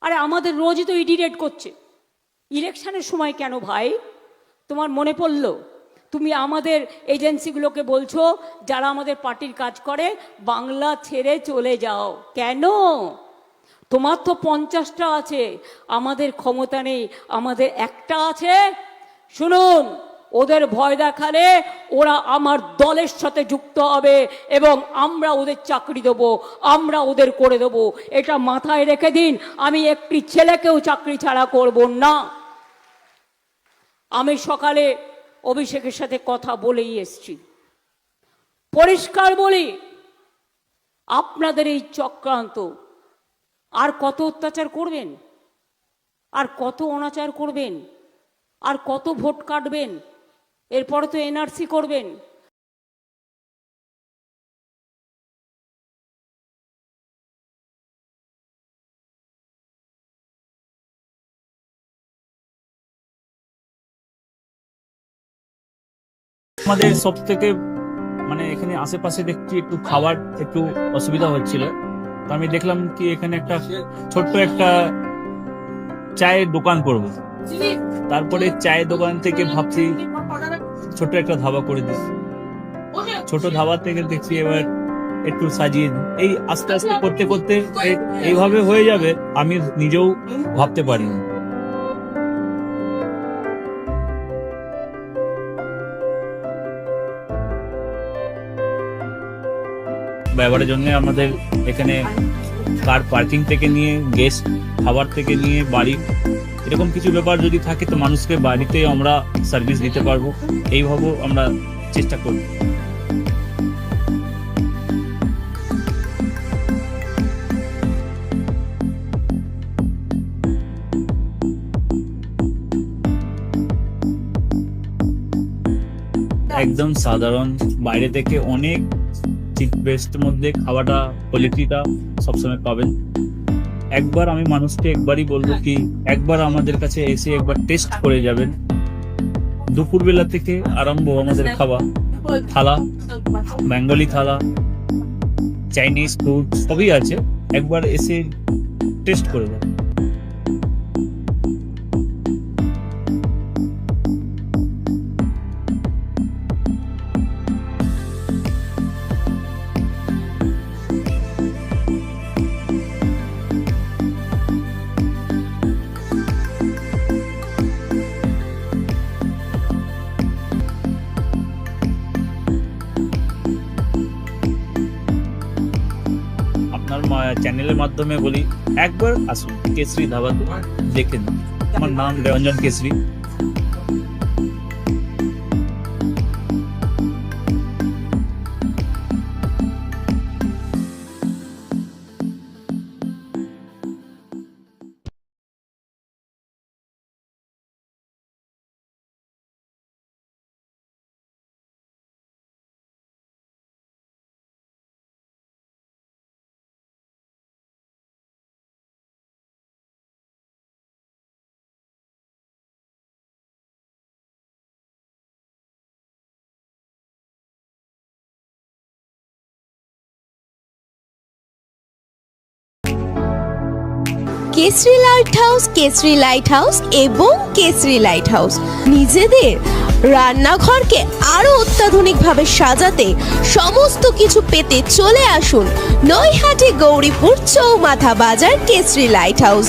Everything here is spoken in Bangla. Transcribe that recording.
আরে আমাদের রোজই তো ইডিটেট করছে। ইলেকশনের সময় কেন ভাই? তোমার মনে পড়লো তুমি আমাদের এজেন্সিগুলোকে বলছো যারা আমাদের পার্টির কাজ করে বাংলা ছেড়ে চলে যাও কেন? তোমার তো 50টা আছে, আমাদের ক্ষমতা নেই, আমাদের একটা আছে। শুনুন, ওদের ভয় দেখালে ওরা আমার দলের সাথে যুক্ত হবে এবং আমরা ওদের চাকরি দেবো, আমরা ওদের করে দেবো। এটা মাথায় রেখে দিন। আমি একটি ছেলেকেও চাকরি ছাড়া করব না। আমি সকালে অভিষেকের সাথে কথা বলেই এসছি। পরিষ্কার বলি, আপনাদের এই চক্রান্ত আর কত অত্যাচার করবেন, আর কত অনাচার করবেন, আর কত ভোট কাটবেন? এরপরে তো এনআরসি করবেন। আমাদের সব থেকে এখানে আশেপাশে দেখছি একটু খাবার একটু অসুবিধা হচ্ছিল। তো আমি দেখলাম কি এখানে একটা ছোট্ট একটা চায়ের দোকান করব। তারপরে চায়ের দোকান থেকে ভাবছি ছোট একটা ধাবা করে দিই। ছোট ধাবা থেকে দেখছি এবার একটু সাজিয়ে এই আস্তে আস্তে করতে করতে এইভাবে হয়ে যাবে আমি নিজেও ভাবতে পারিনি। ব্যবহারের জন্য আমাদের এখানে কার পার্কিং থেকে নিয়ে গেস্ট খাবার থেকে নিয়ে বাড়ি এরকম কিছু ব্যাপার যদি থাকে তো মানুষকে বাড়িতে আমরা সার্ভিস দিতে পারবো, এইভাবে আমরা চেষ্টা করব। একদম সাধারণ, বাইরে থেকে অনেক চিপ বেস্টের মধ্যে খাওয়াটা কোয়ালিটিটা সবসময় পাবেন। একবার আমি মানুষকে একবারই বলবো কি একবার আমাদের কাছে এসে একবার টেস্ট করে যাবেন। দুপুরবেলা থেকে আরম্ভ আমাদের খাওয়া, থালা, বেঙ্গলি থালা, চাইনিজ ফুড সবই আছে, একবার এসে টেস্ট করে যাবেন। চ্যানেলের মাধ্যমে বলি একবার আসুন কেশরী ধাবাতে দেখে নিন। আমার নাম Ranjan Keshari. Keshari light house, Keshari light house এবং কেশরী লাইট হাউস নিজেদের রান্নাঘরকে আরো অত্যাধুনিকভাবে সাজাতে সমস্ত কিছু পেতে চলে আসুন নৈহাটি গৌরীপুর চৌমাথা বাজার কেশরী লাইট হাউস।